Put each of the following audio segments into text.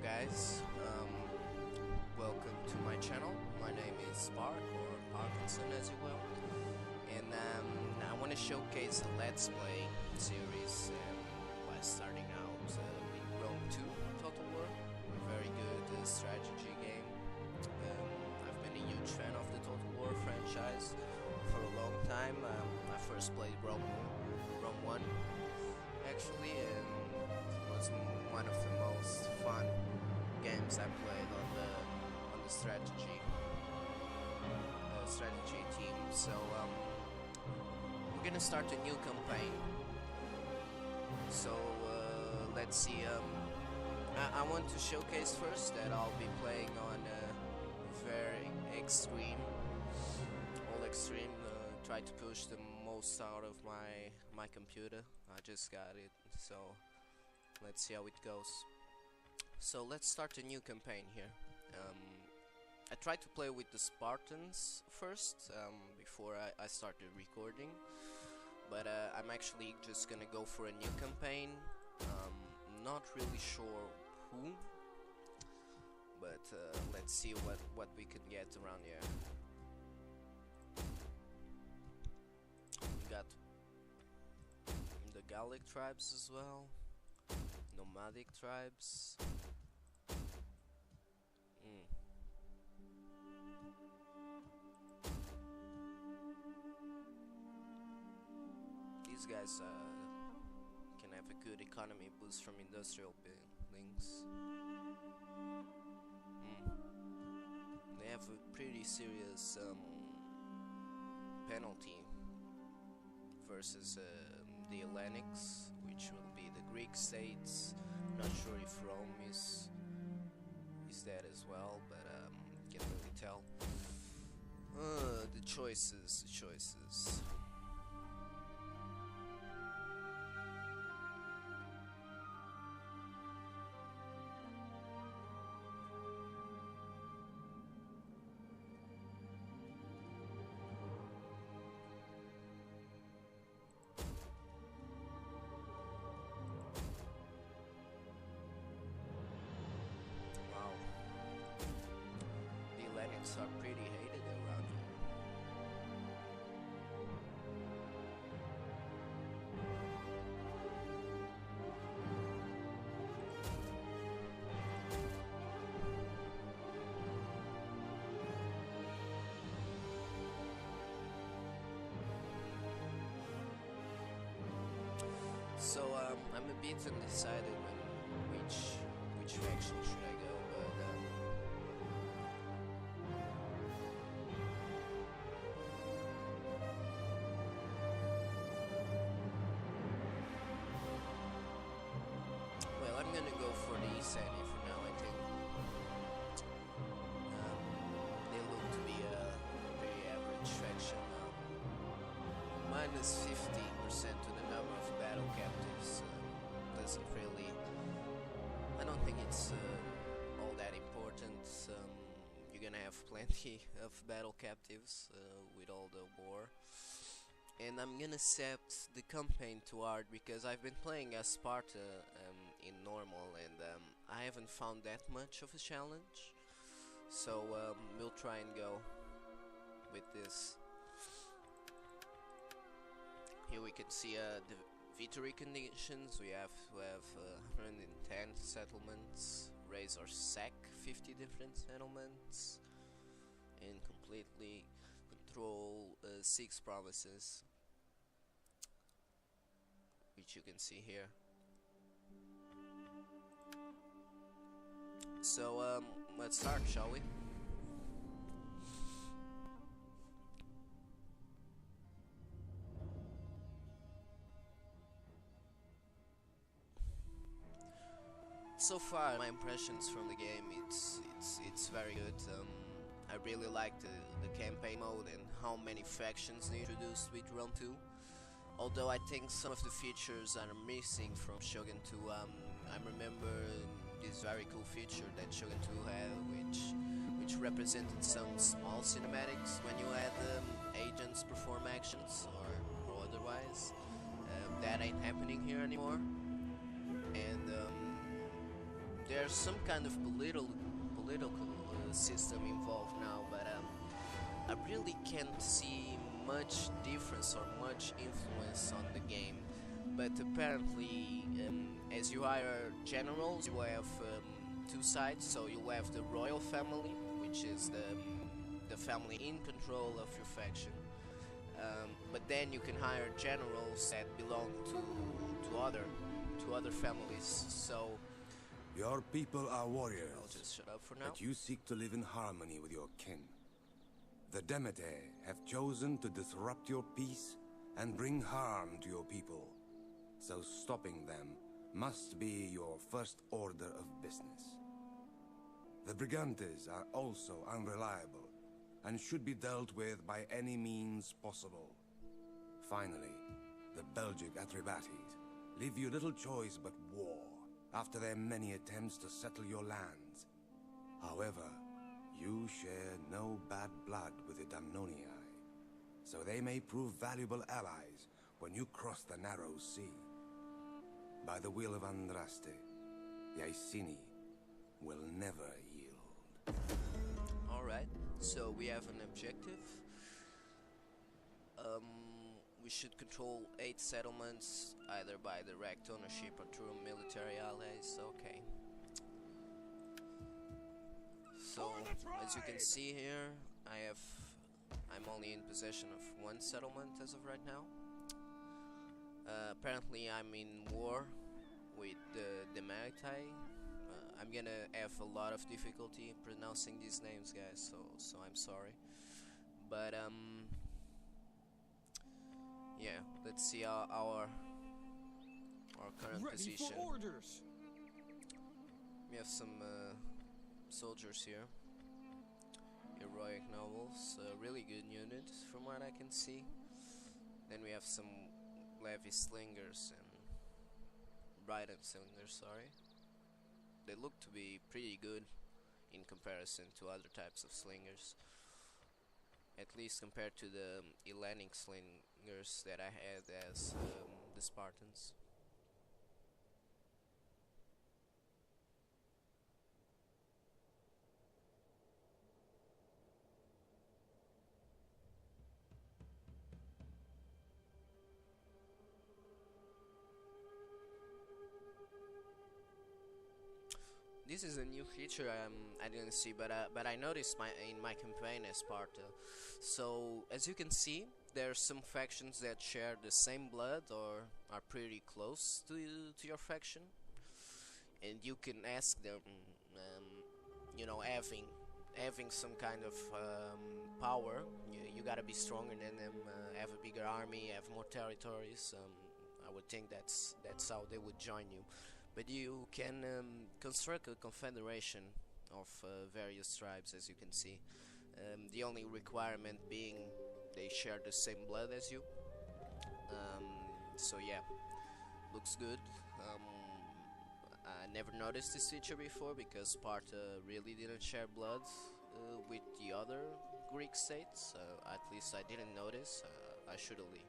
guys, welcome to my channel. My name is Spark, or Parkinson as you will, and I want to showcase a Let's Play series by starting out with Rome 2 Total War, a very good strategy game. I've been a huge fan of the Total War franchise for a long time. I first played Rome 1 actually, and it was one of the most fun games I played on the strategy team. So we're gonna start a new campaign. So let's see. I want to showcase first that I'll be playing on very extreme, all extreme. Try to push the most out of my computer. I just got it, so let's see how it goes. So let's start a new campaign here. I tried to play with the Spartans first before I started recording, but I'm actually just gonna go for a new campaign. Not really sure who, but let's see what we can get around here. We got the Gallic tribes as well, nomadic tribes. These guys can have a good economy boost from industrial buildings. They have a pretty serious penalty versus the Hellenics, which will be the Greek states. Not sure if Rome is that as well, but can't really tell. The choices. Are pretty hated around here. So I'm a bit undecided which faction should I go, but I'm gonna go for the Iceni for now. I think they look to be a pretty average faction. Minus 15% to the number of battle captives doesn't really. I don't think it's all that important. You're gonna have plenty of battle captives with all the war. And I'm gonna set the campaign to hard because I've been playing as Sparta in normal, and I haven't found that much of a challenge. So we'll try and go with this. Here we can see the victory conditions. We have 110 settlements, raise or sack 50 different settlements, and completely control 6 provinces, which you can see here. So let's start, shall we? So far, my impressions from the game, it's very good. I really like the campaign mode and how many factions they introduced with Rome 2. Although I think some of the features are missing from Shogun 2. I remember this very cool feature that Shogun 2 had, which represented some small cinematics when you had agents perform actions or otherwise. That ain't happening here anymore, and there there's some kind of political system involved now, but I really can't see much difference or much influence on the game. But apparently, as you hire generals, you have two sides. So you have the royal family, which is the family in control of your faction. But then you can hire generals that belong to other families. So your people are warriors. I'll just shut up for now. But you seek to live in harmony with your kin. The Demeter have chosen to disrupt your peace and bring harm to your people. So stopping them must be your first order of business. The Brigantes are also unreliable and should be dealt with by any means possible. Finally, the Belgic Atrebates leave you little choice but war after their many attempts to settle your lands. However, you share no bad blood with the Damnonii, so they may prove valuable allies when you cross the narrow sea. By the will of Andraste, the Iceni will never yield. Alright, so we have an objective. We should control 8 settlements, either by direct ownership or through military allies. Okay. So, as you can see here, I'm only in possession of 1 settlement as of right now. Apparently I'm in war with the Magtai. I'm gonna have a lot of difficulty pronouncing these names, guys, so I'm sorry. But yeah, let's see our current position. For orders. We have some soldiers here, heroic nobles, really good unit from what I can see. Then we have some Levy slingers and Bryden slingers, sorry. They look to be pretty good in comparison to other types of slingers, at least compared to the Hellenic slingers that I had as the Spartans. This is a new feature I didn't see, but I noticed in my campaign as Sparta. So as you can see, there are some factions that share the same blood or are pretty close to your faction, and you can ask them, you know, having some kind of power. You gotta be stronger than them, have a bigger army, have more territories. I would think that's how they would join you. But you can construct a confederation of various tribes, as you can see. The only requirement being they share the same blood as you. So yeah, looks good. I never noticed this feature before because Sparta really didn't share blood with the other Greek states. At least I didn't notice. I surely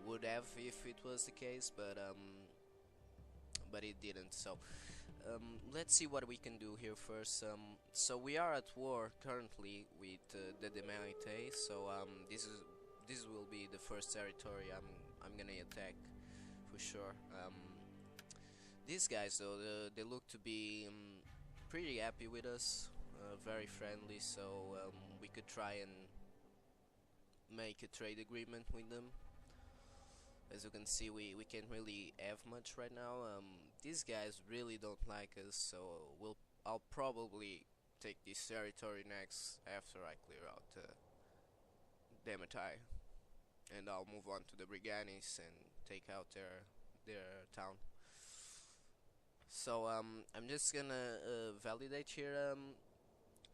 would have if it was the case, but it didn't. So let's see what we can do here first. So we are at war currently with the Demelite. So this will be the first territory I'm gonna attack for sure. These guys though, they look to be pretty happy with us, very friendly. So we could try and make a trade agreement with them. As you can see, we can't really have much right now. These guys really don't like us, so I'll probably take this territory next after I clear out Demetai, and I'll move on to the Brigantes and take out their town. So I'm just gonna validate here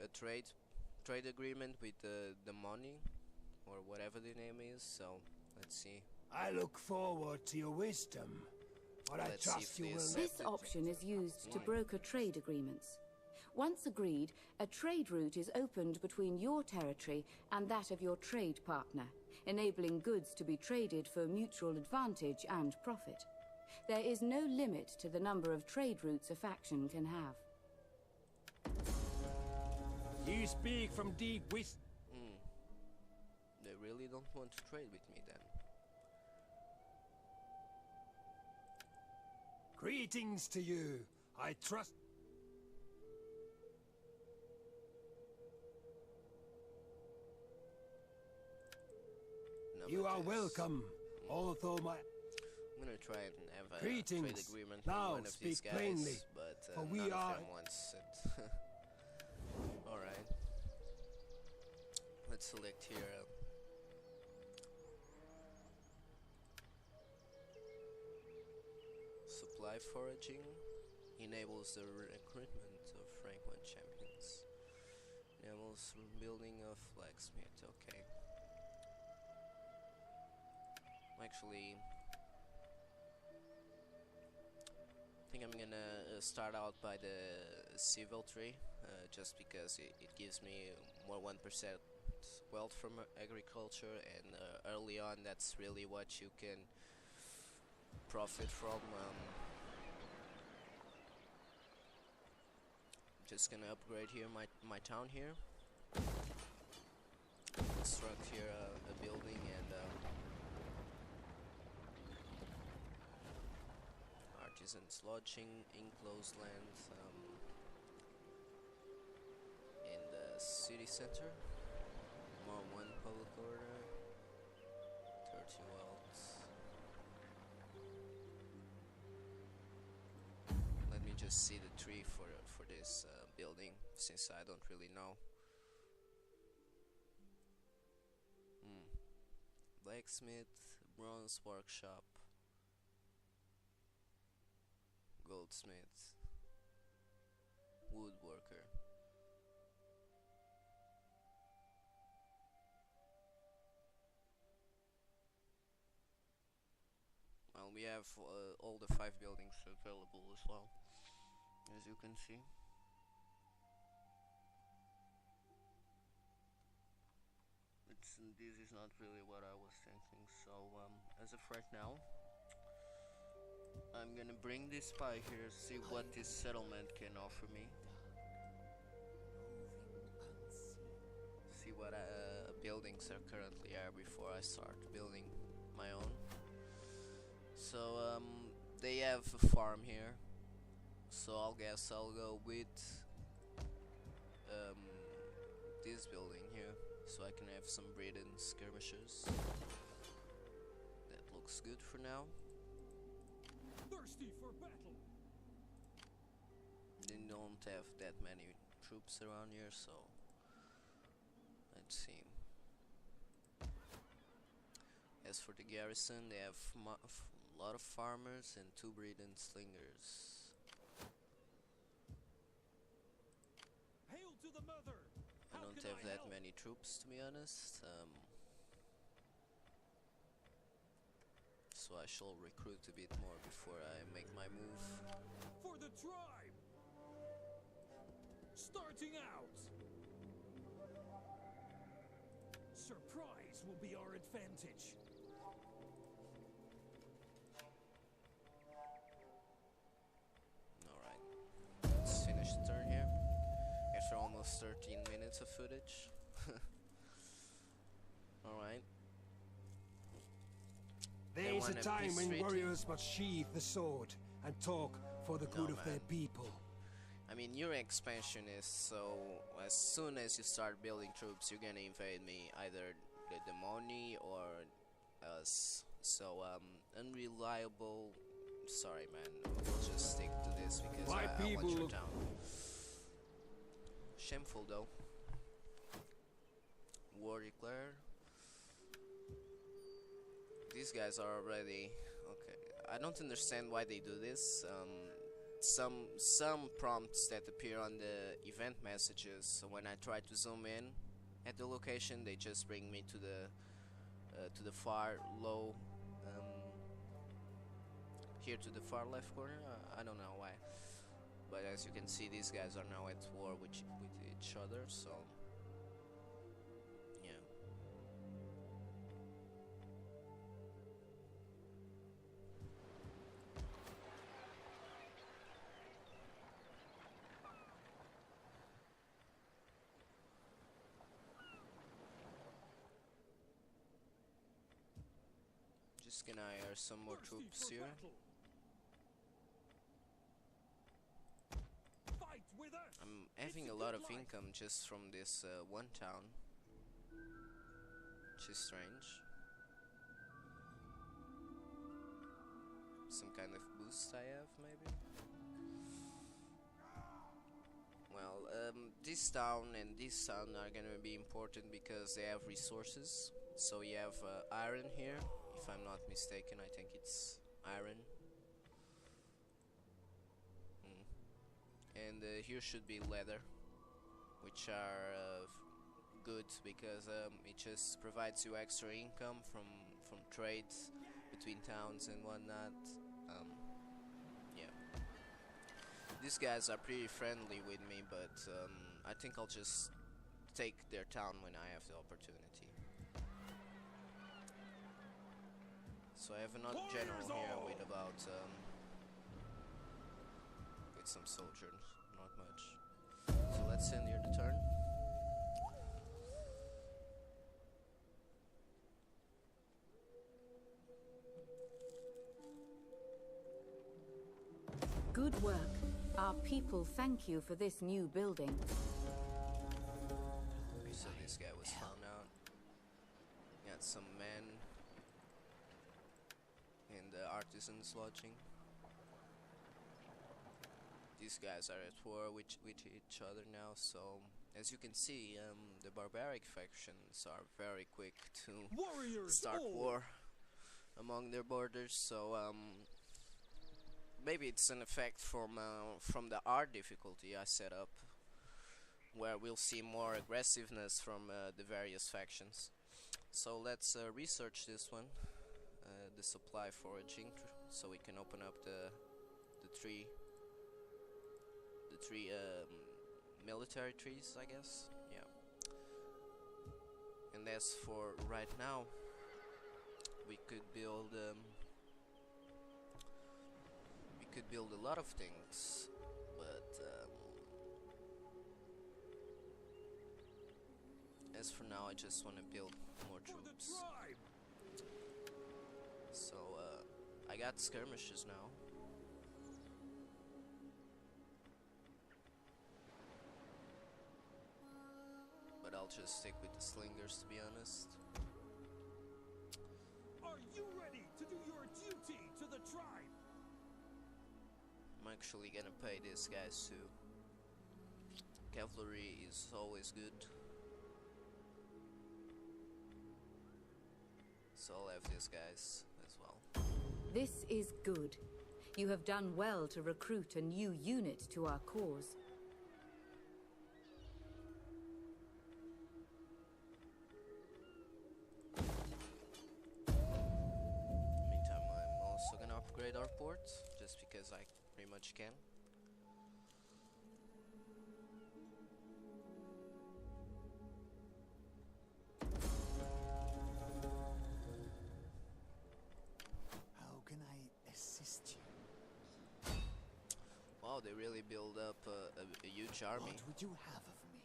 a trade agreement with the money or whatever the name is. So let's see. I look forward to your wisdom, but I trust you will. This option is used to broker trade agreements. Once agreed, a trade route is opened between your territory and that of your trade partner, enabling goods to be traded for mutual advantage and profit. There is no limit to the number of trade routes a faction can have. You speak from deep wisdom. They really don't want to trade with me then. Greetings to you. I trust. No, You but are yes. welcome. Although my I'm gonna try and have a Greetings. trade agreement Now with one of these speak guys, plainly, but for we none are- of them wants it. Alright. Let's select here. Supply foraging enables the recruitment of rank 1 champions. Enables building of blacksmith. Okay. Actually, I think I'm gonna start out by the civil tree, just because it gives me more 1% wealth from agriculture, and early on that's really what you can profit from. Just gonna upgrade here my town here, construct here a building, and artisans lodging, enclosed land in the city center. More 1 public order, 30 wealth. Let me just see the tree for this building, since I don't really know. Blacksmith, bronze workshop, goldsmith, woodworker. Well, we have all the 5 buildings available as well, as you can see. This is not really what I was thinking, so as of right now, I'm gonna bring this spy here, see what this settlement can offer me. See what buildings are currently are before I start building my own. So they have a farm here, so I'll guess I'll go with this building here, so I can have some breed and skirmishers. That looks good for now. Thirsty for battle. They don't have that many troops around here, so let's see. As for the garrison, they have a lot of farmers and 2 breed and slingers. Hail to the mother. I don't have that many troops, to be honest. So I shall recruit a bit more before I make my move. For the tribe. Starting out. Surprise will be our advantage. Alright, let's finish the turn here. After almost 13 minutes of footage. Alright. There is a want a time peace when treaty? warriors must sheathe the sword and talk for the good of their man. people. I mean, your expansion is so as soon as you start building troops, you're gonna invade me, either the demoni or us. So unreliable. Sorry, man. We'll just stick to this because My I want people your look- town. Shameful though. War declared. These guys are already okay. I don't understand why they do this. Some prompts that appear on the event messages, so when I try to zoom in at the location, they just bring me to the far low, here to the far left corner. I don't know why, but as you can see, these guys are now at war with each other. So yeah. Just gonna hire some more Thirsty troops for here. battle. Fight with us. I'm It's having a a lot good of life. income just from this one town, which is strange. Some kind of boost I have, maybe? Well, this town and this town are gonna be important because they have resources. So you have iron here, if I'm not mistaken. I think it's iron. And here should be leather, which are good because it just provides you extra income from trades between towns and whatnot. Yeah, these guys are pretty friendly with me, but I think I'll just take their town when I have the opportunity. So I have another general here with about with some soldiers, not much. So let's end here the turn. Good work. Our people thank you for this new building. So this guy was found out. Got some men in the artisans lodging. These guys are at war with each other now, so as you can see, the barbaric factions are very quick to Warriors start all. war among their borders. So maybe it's an effect from the art difficulty I set up, where we'll see more aggressiveness from the various factions. So let's research this one, the supply foraging, so we can open up the three military trees, I guess. Yeah. And as for right now, we could build a lot of things, but as for now, I just want to build more For the troops. tribe. So I got skirmishes now. But I'll just stick with the slingers, to be honest. Are you ready to do your duty to the tribe? I'm actually gonna pay these guys too. Cavalry is always good. So I'll have these guys as well. This is good. You have done well to recruit a new unit to our cause. Meantime, I'm also gonna upgrade our port, just because I pretty much can. How can I assist you? Wow, they really build up a huge army. What would you have of me?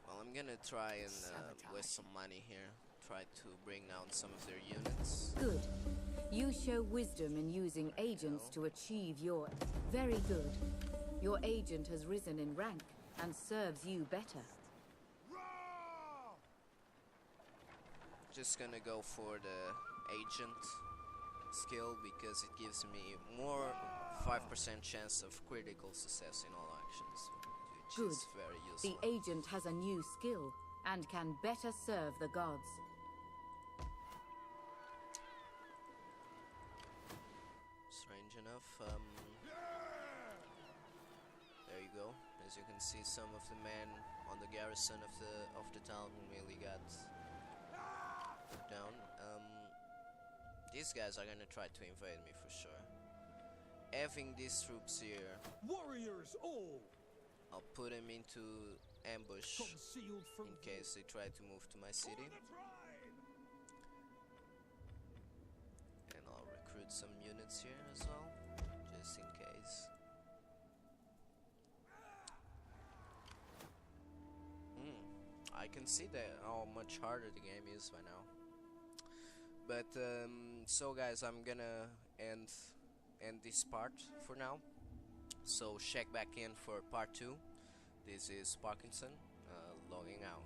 Well, I'm gonna try and waste some money here. Try to bring down some of their units. Good. You show wisdom in using agents to achieve your... Very good. Your agent has risen in rank and serves you better. Just gonna go for the agent skill because it gives me more 5% chance of critical success in all actions, which Good. is very The useful. agent has a new skill and can better serve the gods. Strange enough. There you go. As you can see, some of the men on the garrison of the town really got put down. These guys are gonna try to invade me for sure. Having these troops here, Warriors all. I'll put them into ambush Concealed from in case they try to move to my For city, the tribe. and I'll recruit some units here as well, just in case. I can see that how much harder the game is by now. But so guys, I'm gonna end this part for now. So check back in for part 2. This is Parkinson, logging out.